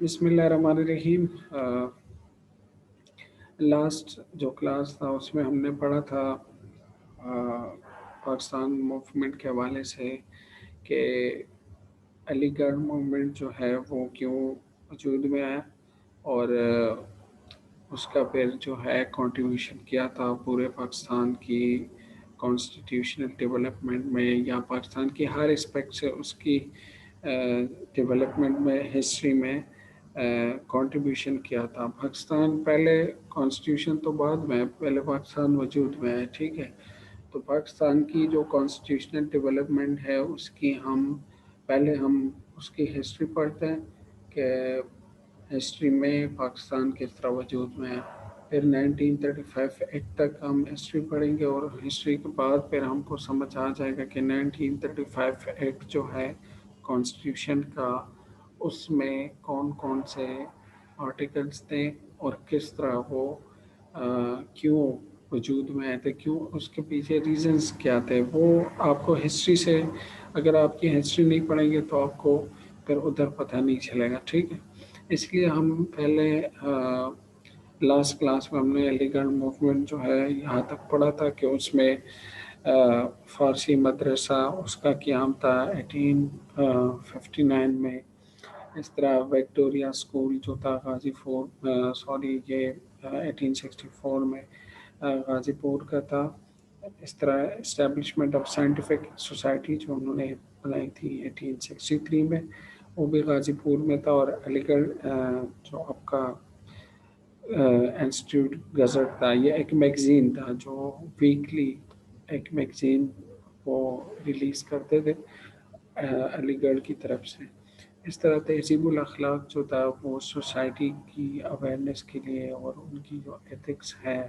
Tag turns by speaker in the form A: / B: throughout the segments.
A: بسم اللہ الرحمن الرحیم۔ لاسٹ جو کلاس تھا اس میں ہم نے پڑھا تھا پاکستان موومنٹ کے حوالے سے کہ علی گڑھ موومنٹ جو ہے وہ کیوں وجود میں آیا، اور اس کا پھر جو ہے کنٹریبیوشن کیا تھا پورے پاکستان کی کانسٹیٹیوشنل ڈیولپمنٹ میں، یا پاکستان کی ہر اسپیکٹ سے اس کی ڈیولپمنٹ میں، ہسٹری میں کنٹریبیوشن کیا تھا۔ پاکستان پہلے، کانسٹیٹیوشن تو بعد میں، پہلے پاکستان وجود میں ہے، ٹھیک ہے۔ تو پاکستان کی جو کانسٹیٹیوشنل ڈیولپمنٹ ہے اس کی ہم اس کی ہسٹری پڑھتے ہیں کہ ہسٹری میں پاکستان کس طرح وجود میں ہے۔ پھر 1935 ایکٹ تک ہم ہسٹری پڑھیں گے، اور ہسٹری کے بعد پھر ہم کو سمجھ آ جائے گا کہ 1935 ایکٹ جو ہے کانسٹیٹیوشن کا، اس میں کون کون سے آرٹیکلس تھے اور کس طرح وہ کیوں وجود میں آئے تھے، کیوں اس کے پیچھے ریزنز کیا تھے۔ وہ آپ کو ہسٹری سے، اگر آپ کی ہسٹری نہیں پڑھیں گے تو آپ کو پھر ادھر پتہ نہیں چلے گا، ٹھیک ہے۔ اس لیے ہم پہلے لاسٹ کلاس میں ہم نے علی گڑھ موومنٹ جو ہے یہاں تک پڑھا تھا کہ اس میں فارسی مدرسہ اس کا قیام تھا 1859 میں۔ اس طرح وکٹوریہ اسکول جو تھا غازی پور، سوری یہ 1864 میں غازی پور کا تھا۔ اس طرح اسٹیبلشمنٹ آف سائنٹیفک سوسائٹی جو انہوں نے بنائی تھی 1863 میں، وہ بھی غازی پور میں تھا۔ اور علی گڑھ جو آپ کا انسٹیٹیوٹ گزٹ تھا، یہ ایک میگزین تھا جو ویکلی ایک میگزین وہ ریلیز کرتے تھے علی گڑھ کی طرف سے۔ اس طرح تہذیب الاخلاق جو تھا وہ سوسائٹی کی اویئرنیس کے لیے اور ان کی جو ایتھکس ہے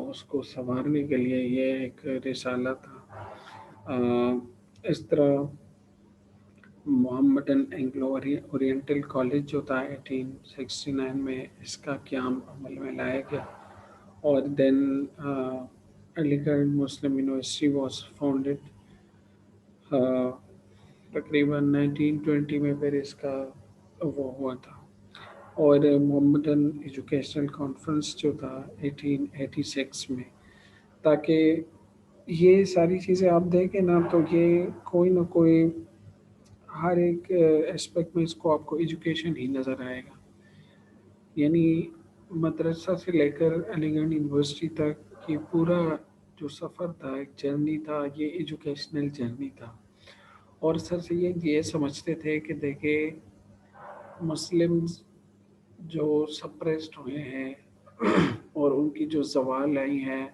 A: اس کو سنوارنے کے لیے یہ ایک رسالہ تھا۔ اس طرح محمدن اینگلو اورینٹل کالج جو تھا 1869 میں، اس کا قیام عمل میں لایا گیا۔ اور دین علی گڑھ مسلم یونیورسٹی واز فاؤنڈیڈ تقریباً 1920 میں، پھر اس کا وہ ہوا تھا۔ اور محمدن ایجوکیشنل کانفرنس جو تھا 1886 میں، تاکہ یہ ساری چیزیں آپ دیکھیں نا تو یہ کوئی نہ کوئی ہر ایک اسپیکٹ میں اس کو آپ کو ایجوکیشن ہی نظر آئے گا۔ یعنی مدرسہ سے لے کر علی گڑھ یونیورسٹی تک یہ پورا جو سفر تھا، ایک جرنی تھا، یہ ایجوکیشنل جرنی تھا۔ اور سر سید یہ سمجھتے تھے کہ دیکھیں مسلمز جو سپریسڈ ہوئے ہیں اور ان کی جو زوال آئی ہے،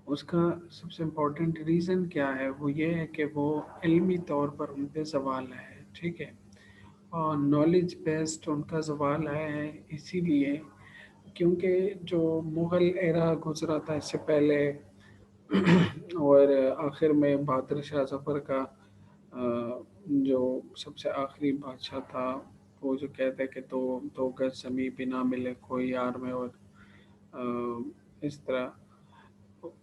A: اس کا سب سے امپورٹنٹ ریزن کیا ہے؟ وہ یہ ہے کہ وہ علمی طور پر ان پہ زوال آیا ہے، ٹھیک ہے، اور نالج بیسڈ ان کا زوال آیا ہے، اسی لیے کیونکہ جو مغل ایرا گزرا تھا اس سے پہلے، اور آخر میں بہادر شاہ ظفر کا جو سب سے آخری بادشاہ تھا، وہ جو کہتے کہ دو گز زمیں بھی نہ ملے کوئی یار میں، اور اس طرح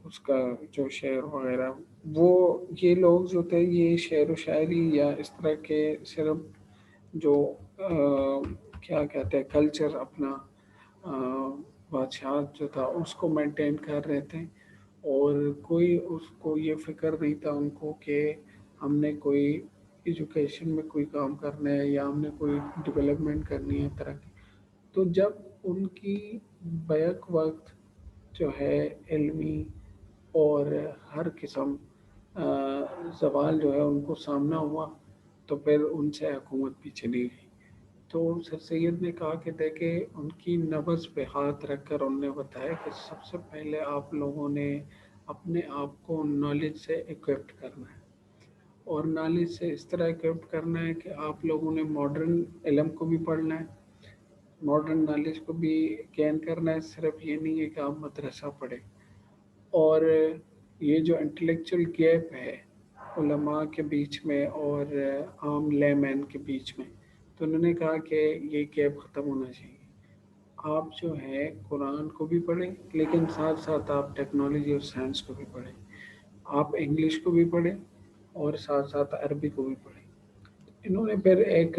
A: اس کا جو شعر وغیرہ، وہ یہ لوگ جو تھے یہ شعر و شاعری یا اس طرح کے صرف جو کیا کہتے ہیں کلچر اپنا بادشاہ جو تھا اس کو مینٹین کر رہے تھے، اور کوئی اس کو یہ فکر نہیں تھا ان کو کہ ہم نے کوئی ایجوکیشن میں کوئی کام کرنا ہے یا ہم نے کوئی ڈیولپمنٹ کرنی ہے، ترقی۔ تو جب ان کی بیک وقت جو ہے علمی اور ہر قسم زوال جو ہے ان کو سامنا ہوا، تو پھر ان سے حکومت بھی چلی گئی۔ تو سر سید نے کہا کہ دیکھیں ان کی نبض پہ ہاتھ رکھ کر انہوں نے بتایا کہ سب سے پہلے آپ لوگوں نے اپنے آپ کو نالج سے ایکوپڈ کرنا ہے، اور نالج سے اس طرح ایکوپڈ کرنا ہے کہ آپ لوگوں نے ماڈرن علم کو بھی پڑھنا ہے، ماڈرن نالج کو بھی گین کرنا ہے، صرف یہ نہیں ہے کہ آپ مدرسہ پڑھیں۔ اور یہ جو انٹلیکچوئل گیپ ہے علماء کے بیچ میں اور عام لے مین کے بیچ میں، تو انہوں نے کہا کہ یہ گیپ ختم ہونا چاہیے۔ آپ جو ہے قرآن کو بھی پڑھیں، لیکن ساتھ ساتھ آپ ٹیکنالوجی اور سائنس کو بھی پڑھیں، آپ انگلش کو بھی پڑھیں اور ساتھ ساتھ عربی کو بھی پڑھیں۔ انہوں نے پھر ایک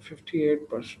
A: 58%,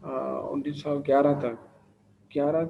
A: 1911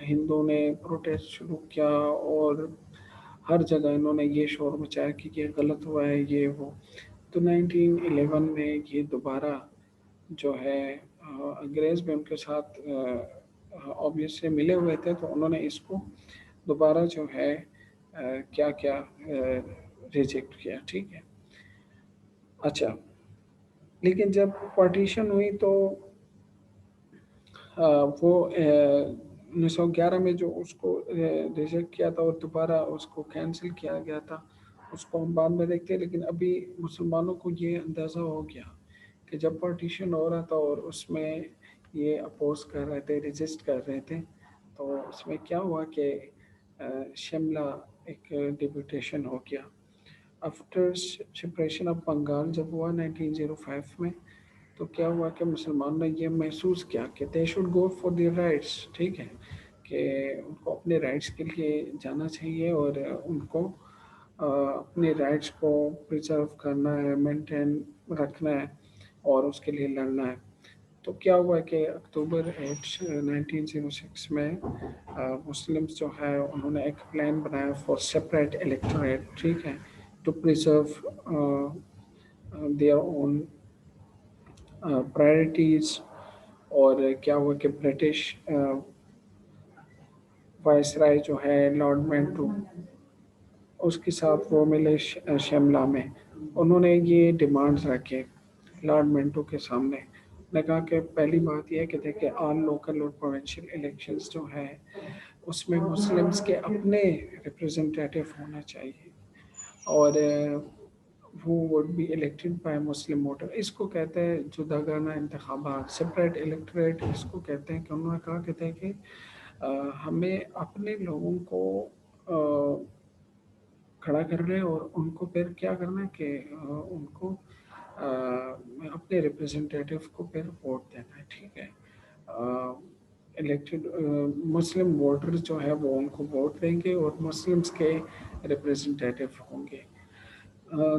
A: ہندوؤں نے پروٹیسٹ شروع کیا اور ہر جگہ انہوں نے یہ شور مچایا کہ یہ غلط ہوا ہے یہ وہ. تو 1911 میں یہ دوبارہ جو ہے انگریز بھی ان کے ساتھ آبویسلی ملے ہوئے تھے، تو انہوں نے اس کو دوبارہ جو ہے کیا کیا ریجیکٹ کیا. ٹھیک ہے. اچھا، لیکن جب پارٹیشن ہوئی تو وہ 1911 میں جو اس کو ریجیکٹ کیا تھا اور دوبارہ اس کو کینسل کیا گیا تھا، اس کو ہم بعد میں دیکھتے ہیں. لیکن ابھی مسلمانوں کو یہ اندازہ ہو گیا کہ جب پارٹیشن ہو رہا تھا اور اس میں یہ اپوز کر رہے تھے، ریزسٹ کر رہے تھے، تو اس میں کیا ہوا کہ شملہ ایک ڈیپوٹیشن ہو گیا. آفٹر سپریشن آف بنگال جب ہوا 1905 میں، تو کیا ہوا کہ مسلمانوں نے یہ محسوس کیا کہ they should go for their rights. ٹھیک ہے، کہ ان کو اپنے رائٹس کے لیے جانا چاہیے اور ان کو اپنے رائٹس کو پرزرو کرنا ہے، مینٹین رکھنا ہے اور اس کے لیے لڑنا ہے. تو کیا ہوا کہ اکتوبر 8 1906 میں مسلمس جو ہے انہوں نے ایک پلان بنایا فار سپریٹ الیکٹوریٹ. ٹھیک ہے، to preserve their own priorities. اور کیا ہوا کہ برٹش وائس رائے جو ہے لارڈ مینٹو، اس کے ساتھ وہ ملے شملہ میں. انہوں نے یہ ڈیمانڈز رکھے لارڈ منٹو کے سامنے. نے کہا کہ پہلی بات یہ ہے کہ دیکھیں آل لوکل اور پروونشل الیکشنز جو ہیں اس میں مسلمس کے اپنے ریپرزنٹیٹیو ہونا چاہیے اور who would be elected by Muslim voter. اس کو کہتے ہیں جداگانہ انتخابات، سپریٹ الیکٹوریٹ اس کو کہتے ہیں. کہ انہوں نے کہا کہ دیکھیں ہمیں اپنے لوگوں کو کھڑا کرنا ہے اور ان کو پھر کیا کرنا ہے کہ ان کو اپنے ریپرزنٹیٹیو کو پھر ووٹ دینا ہے. ٹھیک ہے، الیکٹڈ مسلم ووٹر جو ہے وہ ان کو ووٹ دیں گے اور مسلمس کے ریپرزنٹیٹیو ہوں گے.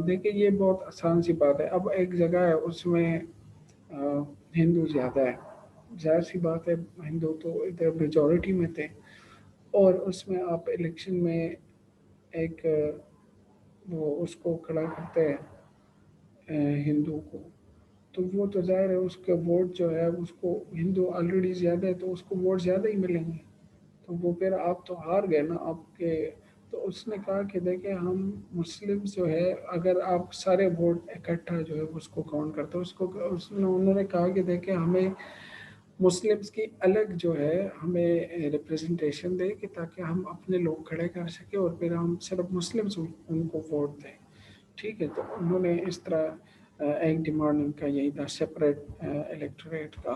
A: دیکھیں یہ بہت آسان سی بات ہے. اب ایک جگہ ہے اس میں ہندو زیادہ ہے، ظاہر سی بات ہے ہندو تو ادھر میجورٹی میں تھے، اور اس میں آپ الیکشن میں ایک وہ اس کو کھڑا کرتے ہیں ہندو کو، تو وہ تو ظاہر ہے اس کے ووٹ جو ہے اس کو ہندو آلریڈی زیادہ ہے تو اس کو ووٹ زیادہ ہی ملیں گے. تو وہ پھر آپ تو ہار گئے نا آپ کے. تو اس نے کہا کہ دیکھیں ہم مسلم جو ہے اگر آپ سارے ووٹ اکٹھا جو ہے اس کو کاؤنٹ کرتے اس کو انہوں نے کہا کہ دیکھیں ہمیں مسلمس کی الگ جو ہے ہمیں ریپرزنٹیشن دے کہ تاکہ ہم اپنے لوگ کھڑے کر سکیں اور پھر ہم صرف مسلمس ان کو ووٹ دیں. ٹھیک ہے، تو انہوں نے اس طرح ایک ڈیمانڈ ان کا یہی تھا سپریٹ الیکٹوریٹ کا.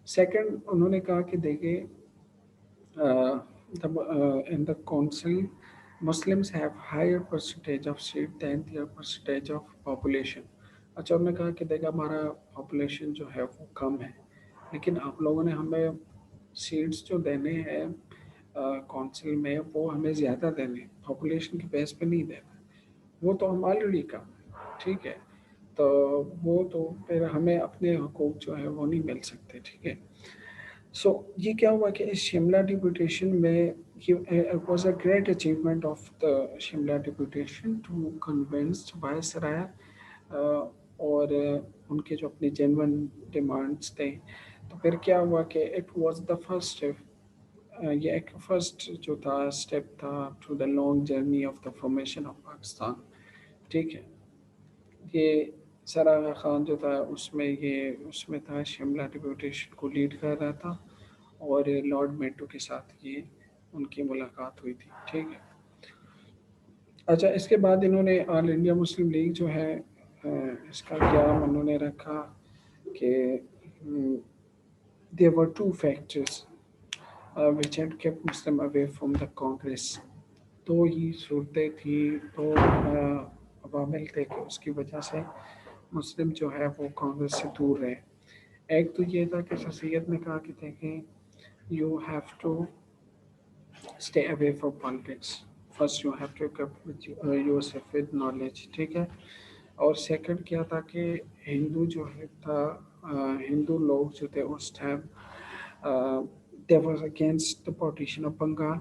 A: سیکنڈ انہوں نے کہا کہ دیکھیں in the council Muslims have higher percentage of seat than their percentage of population. اچھا انہوں نے کہا کہ دیکھا ہمارا پاپولیشن جو ہے وہ کم ہے، لیکن آپ لوگوں نے ہمیں سیٹس جو دینے ہیں کونسل میں وہ ہمیں زیادہ دینے، پاپولیشن کی بیس پہ نہیں دینا. وہ تو ہم آلریڈی کم ہے. ٹھیک ہے، تو وہ تو پھر ہمیں اپنے حقوق جو ہے وہ نہیں مل سکتے. ٹھیک ہے. سو یہ کیا ہوا کہ اس شملہ ڈپوٹیشن میں it was a great achievement of the Shimla deputation to convince viceroy اور ان کے جو اپنے جینون ڈیمانڈس تھے. تو پھر کیا ہوا کہ اٹ واز دا فرسٹ یہ ایک فرسٹ جو تھا اسٹیپ تھا to the long journey of the formation of Pakistan. ٹھیک ہے، یہ سر آغا خان جو تھا اس میں تھا شملہ ڈپوٹیشن کو لیڈ کر رہا تھا اور لارڈ مینٹو کے ساتھ یہ ان کی ملاقات ہوئی تھی. ٹھیک ہے. اچھا اس کے بعد انہوں نے آل انڈیا مسلم لیگ جو ہے اس کا قیام انہوں نے رکھا کہ there were two factors which had kept Muslim away from the Congress. دو ہی صورتیں تھیں، دو عوامل تھے کہ اس کی وجہ سے مسلم جو ہے وہ کانگریس سے دور رہے. ایک تو یہ تھا کہ سر سید نے کہا کہ دیکھیں you have to stay away from politics. First you have to occupy yourself with knowledge. ٹھیک ہے. اور سیکنڈ کیا تھا کہ ہندو جو ہے تھا ہندو لوگ جو تھے اس time That was against the partition of Bengal.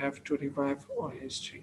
A: have to revive our history,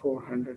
A: 400,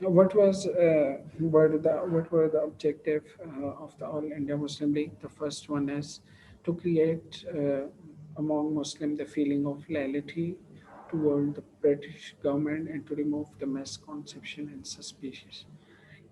A: what were the objective of the All India Muslim League? The first one is to create among Muslim the feeling of loyalty toward the British government and to remove the misconception and suspicions.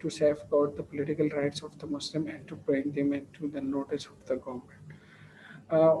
A: to safeguard the political rights of the Muslim and to bring them into the notice of the government.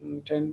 A: 10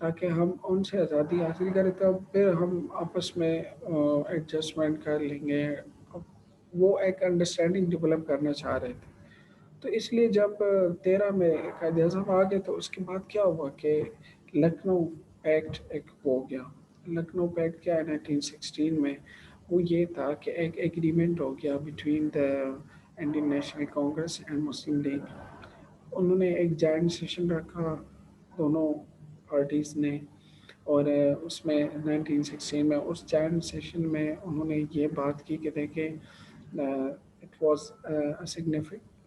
A: تاکہ ہم ان سے آزادی حاصل کریں، تب پھر ہم آپس میں ایڈجسٹمنٹ کر لیں گے. وہ ایک انڈرسٹینڈنگ ڈیولپ کرنا چاہ رہے تھے. تو اس لیے جب 13 میں قائد اعظم آ گئے تو اس کے بعد کیا ہوا کہ لکھنؤ پیکٹ ایک ہو گیا. لکھنؤ پیکٹ کیا ہے 1916 میں؟ وہ یہ تھا کہ ایک ایگریمنٹ ہو گیا between the Indian national Congress and Muslim League. انہوں نے ایک جوائنٹ سیشن رکھا دونوں پارٹیز نے، اور اس میں 1916 میں اس جوائنٹ سیشن میں انہوں نے یہ بات کی کہ دیکھیں اٹ واز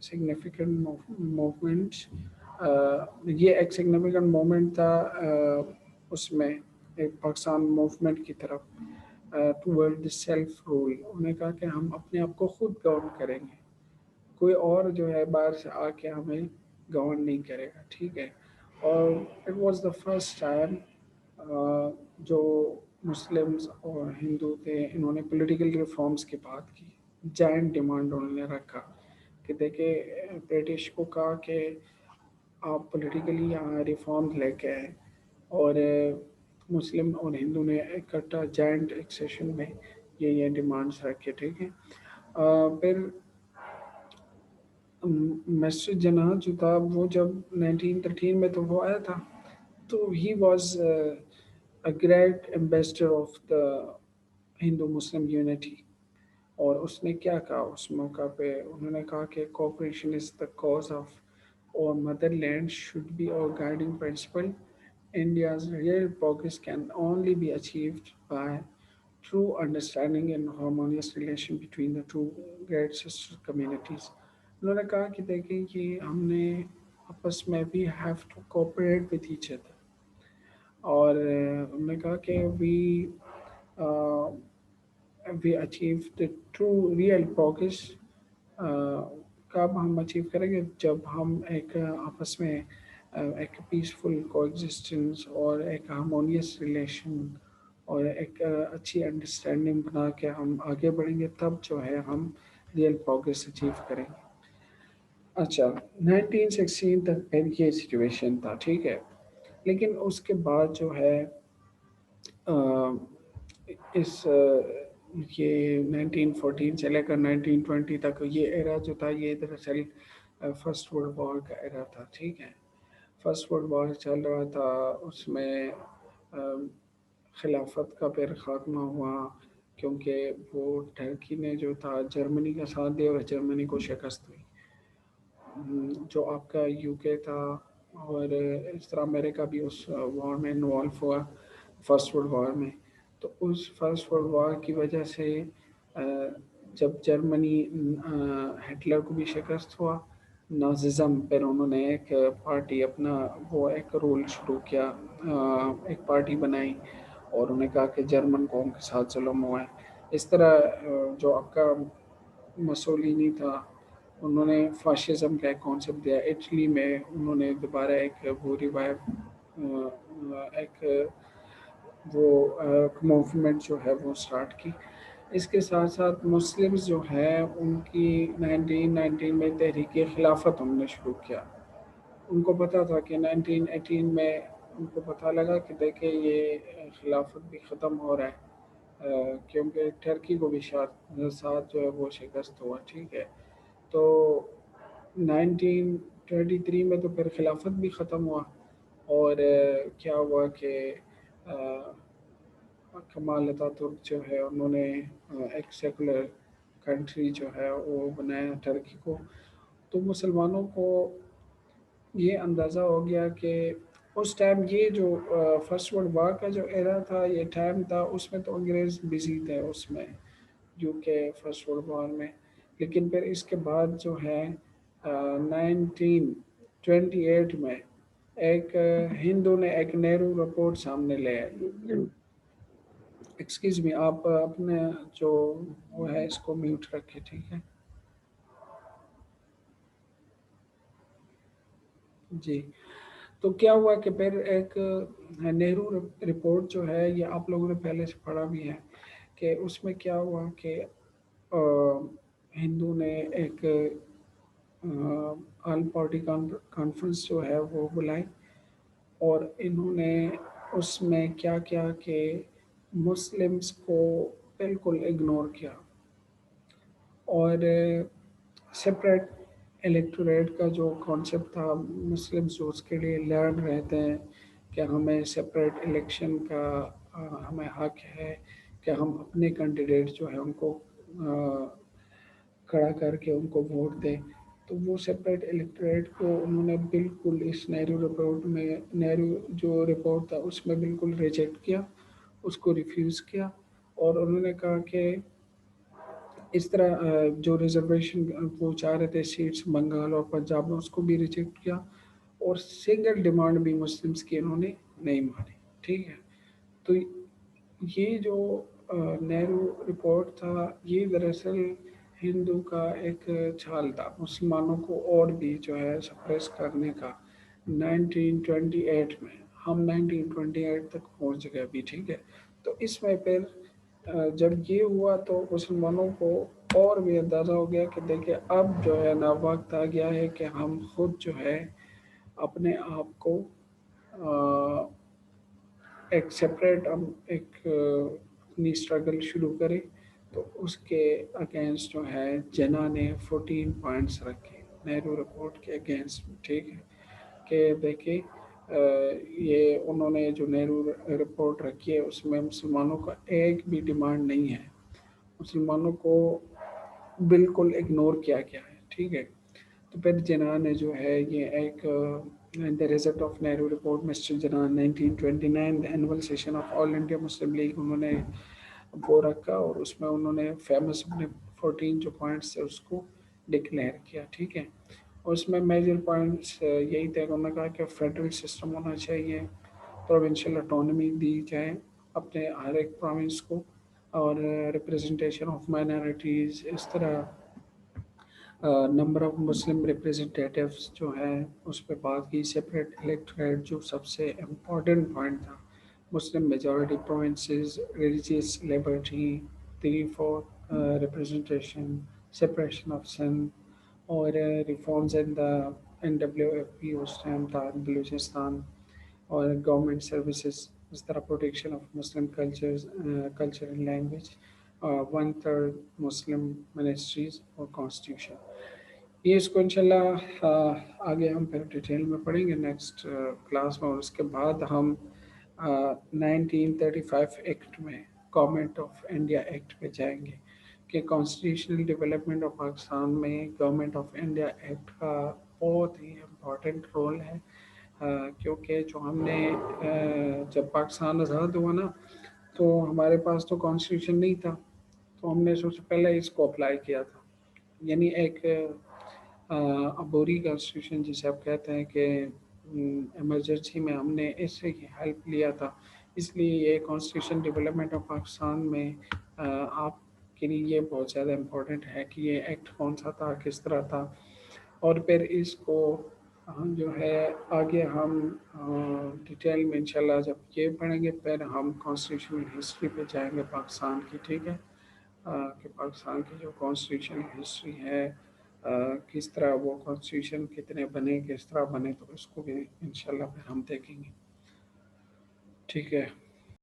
A: significant موومنٹ. یہ ایک سگنیفیکنٹ مومنٹ تھا اس میں ایک پاکستان موومنٹ کی طرف ٹورڈ سیلف رول. انہوں نے کہا کہ ہم اپنے آپ کو خود گورن کریں گے، کوئی اور جو ہے باہر سے آ کے ہمیں گورن نہیں کرے گا. ٹھیک ہے. اور it was the first time جو مسلمس اور ہندو تھے انہوں نے پولیٹیکل ریفارمس کی بات کی. جائنٹ ڈیمانڈ انہوں نے رکھا کہ دیکھیں برٹش کو کہا کہ آپ پولیٹیکلی یہاں ریفارم لے کے آئے، اور مسلم اور ہندو نے اکٹھا جائنٹ ایک سیشن میں یہ ڈیمانڈس رکھے. ٹھیک ہے. پھر مسجد جناح جو تھا وہ جب 1913 میں تو وہ آیا تھا، تو he was a great ambassador of the Hindu Muslim unity. اور اس نے کیا کہا اس موقع پہ؟ انہوں نے کہا کہ cooperation is the cause of اور مدر لینڈ شوڈ بی اور guiding principle. India's real progress can only be achieved by true understanding and harmonious relation between the two great sister communities. انہوں نے کہا کہ دیکھیں کہ ہم نے آپس میں بھی have to cooperate with each other. اور انہوں نے کہا کہ we achieve the true real progress. کب ہم اچیو کریں گے؟ جب ہم ایک آپس میں ایک پیسفل کو ایگزسٹنس اور ایک ہارمونیس ریلیشن اور ایک اچھی انڈرسٹینڈنگ بنا کے ہم آگے بڑھیں گے، تب جو ہے ہم ریئل پروگرس اچیو کریں گے. اچھا 1916 تک پھر یہ سچویشن تھا. ٹھیک ہے. لیکن اس کے بعد جو ہے اس یہ 1914 سے لے کر 1920 تک یہ ایرا جو تھا یہ دراصل فرسٹ ورلڈ وار کا ایرا تھا. ٹھیک ہے. فرسٹ ورلڈ وار چل رہا تھا، اس میں خلافت کا پھر خاتمہ ہوا کیونکہ وہ ٹرکی نے جو تھا جرمنی کا ساتھ دیا اور جرمنی کو شکست ہوئی. جو آپ کا یو کے تھا اور اس طرح امریکہ بھی اس وار میں انوالو ہوا فرسٹ ورلڈ وار میں. تو اس فرسٹ ورلڈ وار کی وجہ سے جب جرمنی ہٹلر کو بھی شکست ہوا، ناززم، پھر انہوں نے ایک پارٹی اپنا وہ ایک رول شروع کیا، ایک پارٹی بنائی اور انہوں نے کہا کہ جرمن قوم کے ساتھ ظلم ہوا ہے. اس طرح جو آپ کا مسولینی تھا انہوں نے فاشزم کا ایک کانسیپٹ دیا. اٹلی میں انہوں نے دوبارہ ایک وہ ریوائو ایک وہ موومنٹ جو ہے وہ سٹارٹ کی. اس کے ساتھ ساتھ مسلمز جو ہیں ان کی 1919 میں تحریک خلافت انہوں نے شروع کیا. ان کو پتہ تھا کہ 1918 میں ان کو پتہ لگا کہ دیکھیں یہ خلافت بھی ختم ہو رہا ہے کیونکہ ٹرکی کو بھی ساتھ جو ہے وہ شکست ہوا. ٹھیک ہے. تو 1923 میں تو پھر خلافت بھی ختم ہوا، اور کیا ہوا کہ کمال اتاترک جو ہے انہوں نے ایک سیکولر کنٹری جو ہے وہ بنایا ٹرکی کو. تو مسلمانوں کو یہ اندازہ ہو گیا کہ اس ٹائم یہ جو فرسٹ ورلڈ وار کا جو ایرا تھا، یہ ٹائم تھا، اس میں تو انگریز بزی تھے اس میں یو کے فرسٹ ورلڈ وار میں. لیکن پھر اس کے بعد جو ہے 1928 میں ایک ہندو نے ایک نہرو رپورٹ سامنے لے آئی. ایکسکیوز می، آپ اپنے جو وہ ہے اس کو میوٹ رکھے. ٹھیک ہے جی. تو کیا ہوا کہ پھر ایک نہرو رپورٹ جو ہے یہ آپ لوگوں نے پہلے سے پڑھا بھی ہے کہ اس میں کیا ہوا کہ ہندو نے ایک آل پارٹی کانفرنس جو ہے وہ بلائی، اور انہوں نے اس میں کیا کیا کہ مسلمس کو بالکل اگنور کیا، اور سپریٹ الیکٹوریٹ کا جو کانسیپٹ تھا، مسلمس جو اس کے لیے لڑ رہے تھے کہ ہمیں سپریٹ الیکشن کا ہمیں حق ہے کہ ہم اپنے کینڈیڈیٹ جو ہے ان کو کھڑا کر کے ان کو ووٹ دیں، تو وہ سپریٹ الیکٹوریٹ کو انہوں نے بالکل اس نہرو رپورٹ میں، نہرو جو رپورٹ تھا اس میں بالکل ریجیکٹ کیا، اس کو ریفیوز کیا، اور انہوں نے کہا کہ اس طرح جو ریزرویشن وہ چاہ رہے تھے سیٹس بنگال اور پنجاب میں، اس کو بھی ریجیکٹ کیا، اور سنگل ڈیمانڈ بھی مسلمس کی انہوں نے نہیں مانی، ٹھیک ہے۔ تو یہ جو نہرو رپورٹ تھا، یہ دراصل ہندو کا ایک چھال تھا مسلمانوں کو اور بھی جو ہے سپریس کرنے کا۔ 1928 میں ہم 1928 تک پہنچ گئے ابھی، ٹھیک ہے۔ تو اس میں پھر جب یہ ہوا تو مسلمانوں کو اور بھی اندازہ ہو گیا کہ دیکھیں اب جو ہے نا وقت آ گیا ہے کہ ہم خود جو ہے اپنے آپ کو ایک سپریٹ ہم ایک اپنی اسٹرگل شروع کریں۔ تو اس کے اگینسٹ جو ہے جنا نے 14 پوائنٹس رکھے نہرو رپورٹ کے اگینسٹ میں، ٹھیک ہے، کہ دیکھیں یہ انہوں نے جو نہرو رپورٹ رکھی ہے اس میں مسلمانوں کا ایک بھی ڈیمانڈ نہیں ہے، مسلمانوں کو بالکل اگنور کیا گیا ہے، ٹھیک ہے۔ تو پھر جناح نے جو ہے یہ ایک the result of Nehru report mister Jinnah 1929 annual session of All India Muslim League انہوں نے وہ رکھا، اور اس میں انہوں نے فیمس اپنے 14 جو پوائنٹس تھے اس کو ڈکلیئر کیا، ٹھیک ہے۔ اور اس میں میجر پوائنٹس یہی تھے کہ انہوں نے کہا کہ فیڈرل سسٹم ہونا چاہیے، پروونشل اٹانومی دی جائے اپنے ہر ایک پروونس کو، اور ریپریزنٹیشن آف مائنارٹیز، اس طرح نمبر آف مسلم ریپریزنٹیٹیوز جو ہے اس پہ بات کی، سپریٹ الیکٹوریٹ جو سب سے امپورٹنٹ پوائنٹ تھا، Muslim majority provinces, religious liberty, 3/4 representation, separation of Sindh, اور ریفارمز ان دا NWFP اس ٹائم تھا بلوچستان، اور گورنمنٹ سروسز، اس طرح protection of Muslim culture and language, 1/3 Muslim ministries, اور کانسٹیٹیوشن۔ یہ اس کو انشاءاللہ آگے ہم پھر ڈیٹیل میں پڑھیں گے نیکسٹ کلاس میں، اور اس کے بعد ہم 1935 ایکٹ میں، گورنمنٹ آف انڈیا ایکٹ پہ جائیں گے کہ کانسٹیٹیوشنل ڈیولپمنٹ آف پاکستان میں گورنمنٹ آف انڈیا ایکٹ کا بہت ہی امپورٹنٹ رول ہے، کیونکہ جو ہم نے جب پاکستان آزاد ہوا نا تو ہمارے پاس تو کانسٹیٹیوشن نہیں تھا، تو ہم نے سب سے پہلے اس کو اپلائی کیا تھا، یعنی ایک عبوری کانسٹیٹیوشن جسے آپ کہتے ہیں کہ ایمرجنسی میں ہم نے اس سے ہی ہیلپ لیا تھا۔ اس لیے یہ کانسٹیٹیوشن ڈیولپمنٹ آف پاکستان میں آپ کے لیے یہ بہت زیادہ امپورٹنٹ ہے کہ یہ ایکٹ کون سا تھا، کس طرح تھا، اور پھر اس کو جو ہے آگے ہم ڈیٹیل میں انشاءاللہ جب یہ پڑھیں گے پھر ہم کانسٹیٹیوشنل ہسٹری پہ جائیں گے پاکستان کی، ٹھیک ہے، کہ پاکستان کی جو کانسٹیٹیوشن ہسٹری ہے، کس طرح وہ کانسٹیٹیوشن کتنے بنے، کس طرح بنے، تو اس کو بھی انشاءاللہ پھر ہم دیکھیں گے، ٹھیک ہے۔